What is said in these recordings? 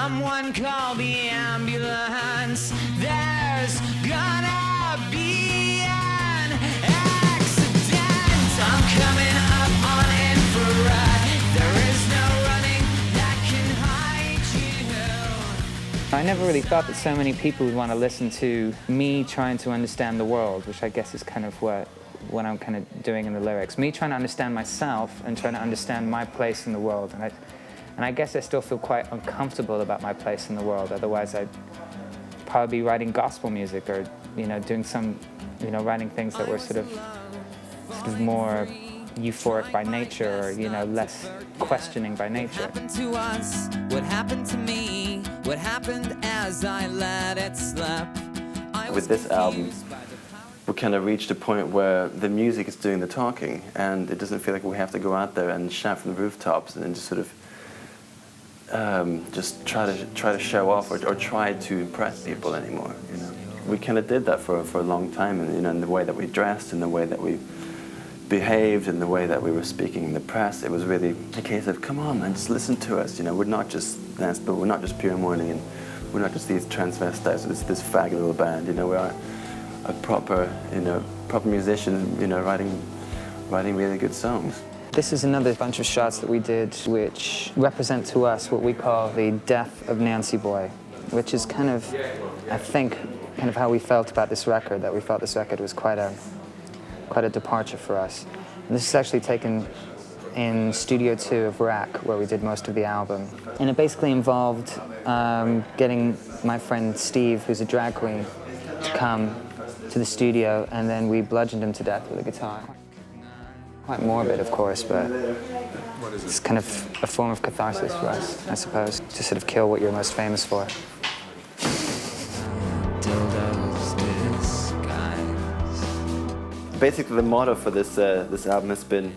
Someone call the ambulance. There's gonna be an accident. I'm coming up on infrared. There is no running that can hide you. I never really thought that so many people would want to listen to me trying to understand the world, which I guess is kind of what I'm kind of doing in the lyrics. Me trying to understand myself and trying to understand my place in the world. And I guess I still feel quite uncomfortable about my place in the world. Otherwise, I'd probably be writing gospel music or, doing some, writing things that were sort of more euphoric by nature or, less questioning by nature. What happened to us? What happened to me? What happened as I let it slip? With this album, we kind of reached a point where the music is doing the talking, and it doesn't feel like we have to go out there and shout from the rooftops and just sort of just try to show off or try to impress people anymore. We kind of did that for a long time, and in the way that we dressed, in the way that we behaved, in the way that we were speaking in the press. It was really a case of, come on, man, just listen to us. We're not just this, but we're not just Pure Morning, and we're not just these transvestites, this faggot little band. We are a proper musicians, writing really good songs. This is another bunch of shots that we did which represent to us what we call the death of Nancy Boy, which is kind of, I think, kind of how we felt about this record, that we felt this record was quite a departure for us. And this is actually taken in Studio 2 of Rack, where we did most of the album. And it basically involved getting my friend Steve, who's a drag queen, to come to the studio, and then we bludgeoned him to death with a guitar. Quite morbid, of course, but it's kind of a form of catharsis for us, I suppose, to sort of kill what you're most famous for. Basically, the motto for this album has been,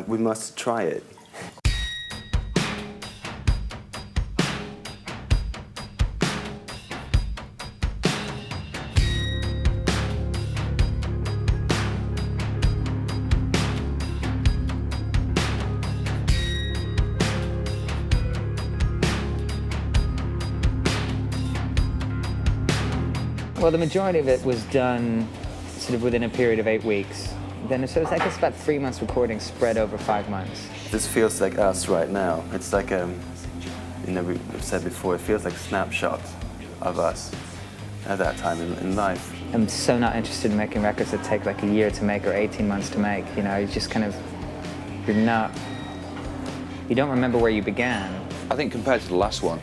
we must try it. Well, the majority of it was done sort of within a period of 8 weeks. Then so it's, I guess, about 3 months recording spread over 5 months. This feels like us right now. It's like, we've said before, it feels like snapshots of us at that time in life. I'm so not interested in making records that take like a year to make or 18 months to make. You just kind of, you don't remember where you began. I think compared to the last one,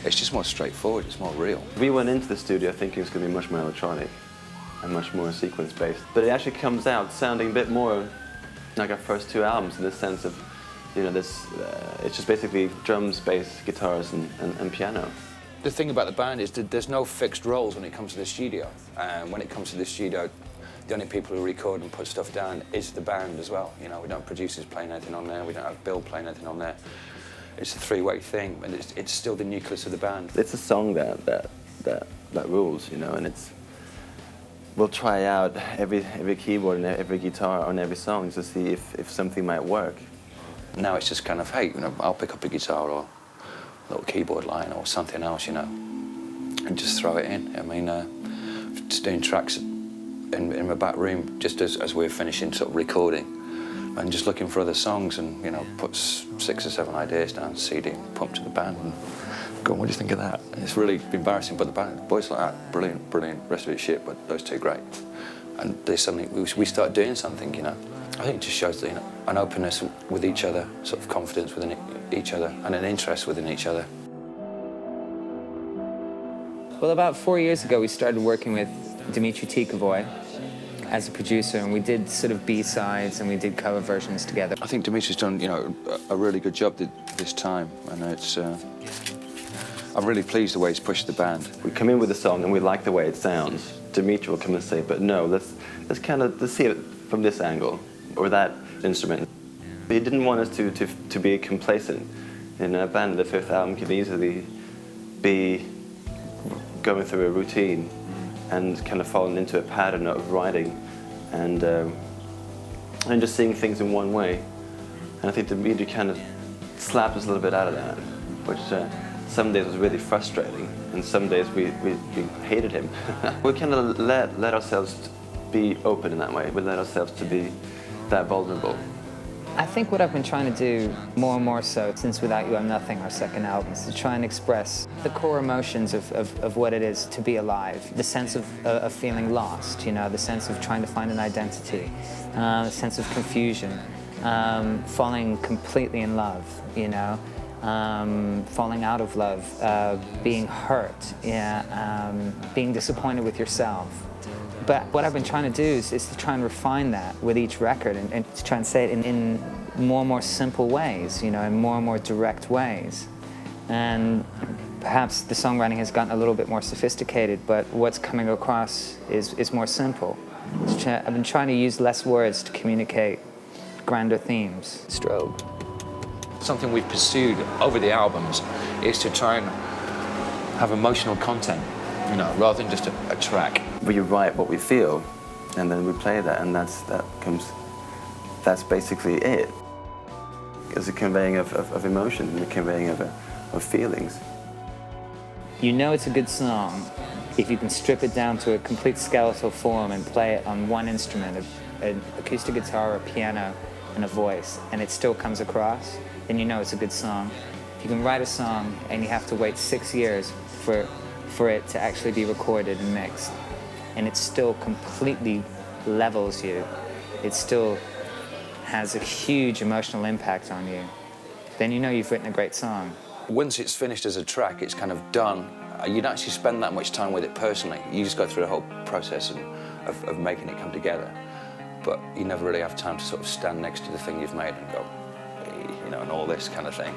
it's just more straightforward, it's more real. We went into the studio thinking it was going to be much more electronic and much more sequence-based. But it actually comes out sounding a bit more like our first 2 albums in the sense of, it's just basically drums, bass, guitars, and piano. The thing about the band is that there's no fixed roles when it comes to the studio. And when it comes to the studio, the only people who record and put stuff down is the band as well. We don't have producers playing anything on there, we don't have Bill playing anything on there. It's a 3-way thing, and it's still the nucleus of the band. It's a song that rules, and we'll try out every keyboard and every guitar on every song to see if something might work. Now it's just kind of, hey, I'll pick up a guitar or a little keyboard line or something else, and just throw it in. I mean, just doing tracks in my back room just as we were finishing sort of recording. And just looking for other songs and, put 6 or 7 ideas down, CD, and put them to the band and go, what do you think of that? And it's really embarrassing, but the band, boys like that, brilliant, rest of it's shit, but those 2 great. And there's something, we start doing something, I think it just shows, an openness with each other, sort of confidence within each other, and an interest within each other. Well, about 4 years ago, we started working with Dimitri Tikovoy as a producer, and we did sort of B-sides and we did cover versions together. I think Dimitri's done, a really good job this time, and I'm really pleased the way he's pushed the band. We come in with a song and we like the way it sounds. Dimitri will come and say, but no, let's see it from this angle or that instrument. He didn't want us to be complacent. In a band, the 5th album could easily be going through a routine and kind of falling into a pattern of writing and just seeing things in one way. And I think Dimitri kind of slapped us a little bit out of that, which some days was really frustrating, and some days we hated him. We kind of let ourselves be open in that way. We let ourselves to be that vulnerable. I think what I've been trying to do more and more so since Without You I'm Nothing, our second album, is to try and express the core emotions of what it is to be alive. The sense of feeling lost, you know, the sense of trying to find an identity, the sense of confusion, falling completely in love, you know, falling out of love, being hurt, being disappointed with yourself. But what I've been trying to do is to try and refine that with each record and to try and say it in more and more simple ways, you know, in more and more direct ways. And perhaps the songwriting has gotten a little bit more sophisticated, but what's coming across is more simple. I've been trying to use less words to communicate grander themes. Strobe. Something we've pursued over the albums is to try and have emotional content, you know, rather than just a track. We write what we feel, and then we play that, and that's basically it. It's a conveying of emotion and a conveying of feelings. You know it's a good song if you can strip it down to a complete skeletal form and play it on one instrument, an acoustic guitar or a piano and a voice, and it still comes across, then you know it's a good song. If you can write a song and you have to wait 6 years for it to actually be recorded and mixed, and it still completely levels you, it still has a huge emotional impact on you, then you know you've written a great song. Once it's finished as a track, it's kind of done. You don't actually spend that much time with it personally. You just go through the whole process of making it come together. But you never really have time to sort of stand next to the thing you've made and go, hey, you know, and all this kind of thing.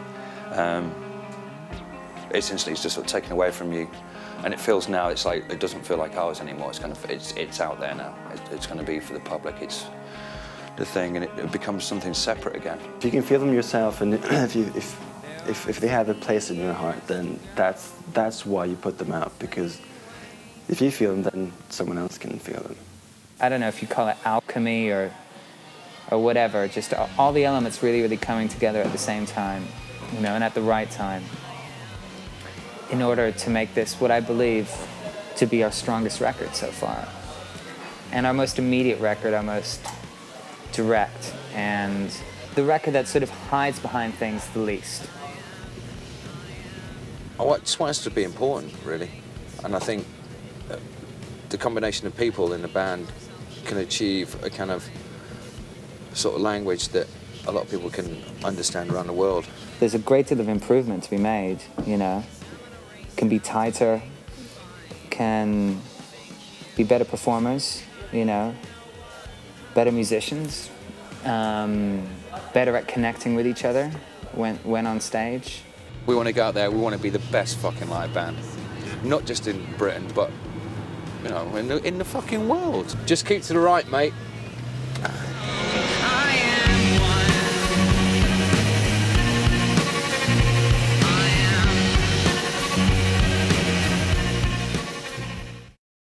Essentially, it's just sort of taken away from you. And it feels now, it's like, it doesn't feel like ours anymore. It's kind of, it's out there now. It's going to be for the public. It's the thing, and it becomes something separate again. If you can feel them yourself, and if they have a place in your heart, then that's why you put them out. Because if you feel them, then someone else can feel them. I don't know if you call it alchemy or whatever, just all the elements really coming together at the same time, you know, and at the right time, in order to make this what I believe to be our strongest record so far. And our most immediate record, our most direct, and the record that sort of hides behind things the least. I just want us to be important, really. And I think the combination of people in the band can achieve a kind of sort of language that a lot of people can understand around the world. There's a great deal of improvement to be made, you know. Can be tighter, can be better performers, you know, better musicians, better at connecting with each other when on stage. We want to go out there, we want to be the best fucking live band. Not just in Britain, but, you know, in the fucking world. Just keep to the right, mate.